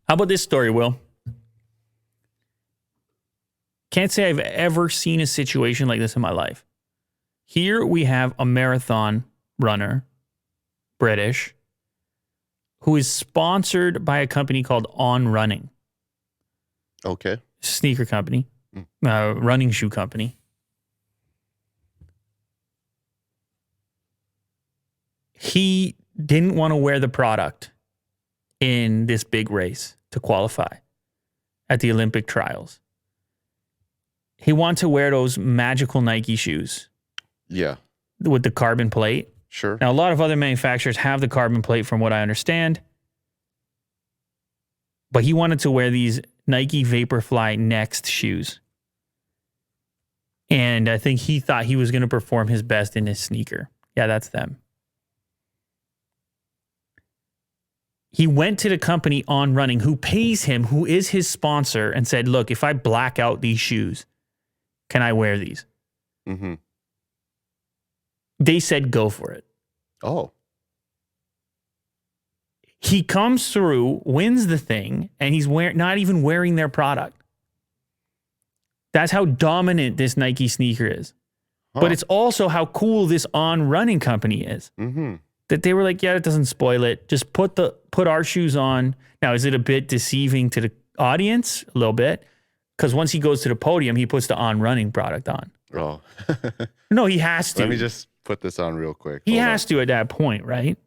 How about this story, Will? Can't say I've ever seen a situation like this in my life. Here we have a marathon runner, British, who is sponsored by a company called On Running. Okay. Sneaker company, running shoe company. He didn't want to wear the product in this big race to qualify at the Olympic trials. He wanted to wear those magical Nike shoes. Yeah. With the carbon plate. Sure. Now, a lot of other manufacturers have the carbon plate from what I understand. But he wanted to wear these Nike Vaporfly Next shoes. And I think he thought he was going to perform his best in his sneaker. Yeah, that's them. He went to the company On Running, who pays him, who is his sponsor, and said, look, if I black out these shoes, can I wear these? Mm-hmm. They said, go for it. Oh. He comes through, wins the thing, and he's not even wearing their product. That's how dominant this Nike sneaker is. Huh. But it's also how cool this On Running company is. Mm-hmm. That they were like, yeah, it doesn't spoil it. Just put our shoes on. Now, is it a bit deceiving to the audience? A little bit. Because once he goes to the podium, he puts the On Running product on. Oh. No, he has to. Let me just put this on real quick. He has to at that point, right?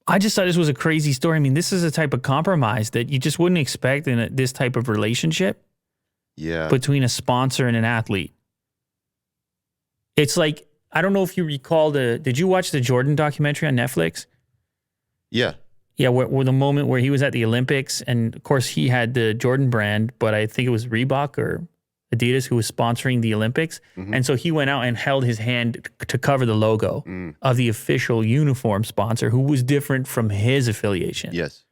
I just thought this was a crazy story. I mean, this is a type of compromise that you just wouldn't expect in this type of relationship. Yeah. Between a sponsor and an athlete. It's like, I don't know if you recall did you watch the Jordan documentary on Netflix? Yeah. Yeah, where the moment where he was at the Olympics, and of course he had the Jordan brand, but I think it was Reebok or Adidas who was sponsoring the Olympics. Mm-hmm. And so he went out and held his hand to cover the logo of the official uniform sponsor, who was different from his affiliation. Yes.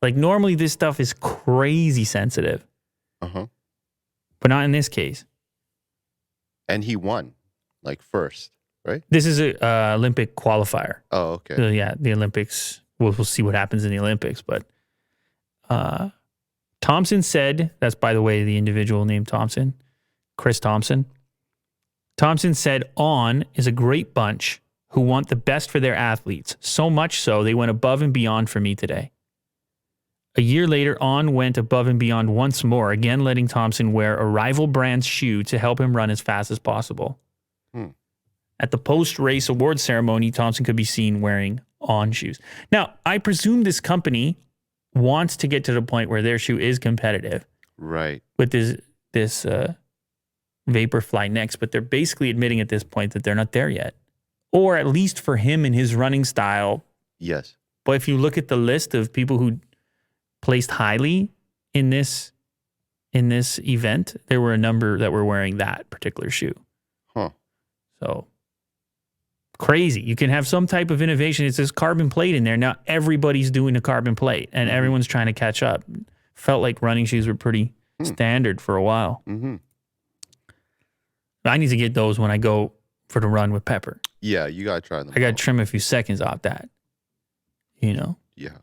Like normally this stuff is crazy sensitive. Uh-huh. But not in this case. And he won, like first, right? This is a Olympic qualifier. Oh, okay. So yeah, the Olympics. We'll see what happens in the Olympics. But Thompson said, that's by the way the individual named Thompson, Chris Thompson. Thompson said, On is a great bunch who want the best for their athletes. So much so they went above and beyond for me today. A year later, On went above and beyond once more, again letting Thompson wear a rival brand's shoe to help him run as fast as possible. At the post-race awards ceremony, Thompson could be seen wearing On shoes. Now, I presume this company wants to get to the point where their shoe is competitive. Right. With this Vaporfly Next, but they're basically admitting at this point that they're not there yet. Or at least for him and his running style. Yes. But if you look at the list of people who placed highly in this event, there were a number that were wearing that particular shoe. Huh. So crazy. You can have some type of innovation. It's this carbon plate in there. Now everybody's doing a carbon plate and everyone's trying to catch up. Felt like running shoes were pretty standard for a while. Mm-hmm. I need to get those when I go for the run with Pepper. Yeah, you got to try them. I got to trim a few seconds off that. You know? Yeah.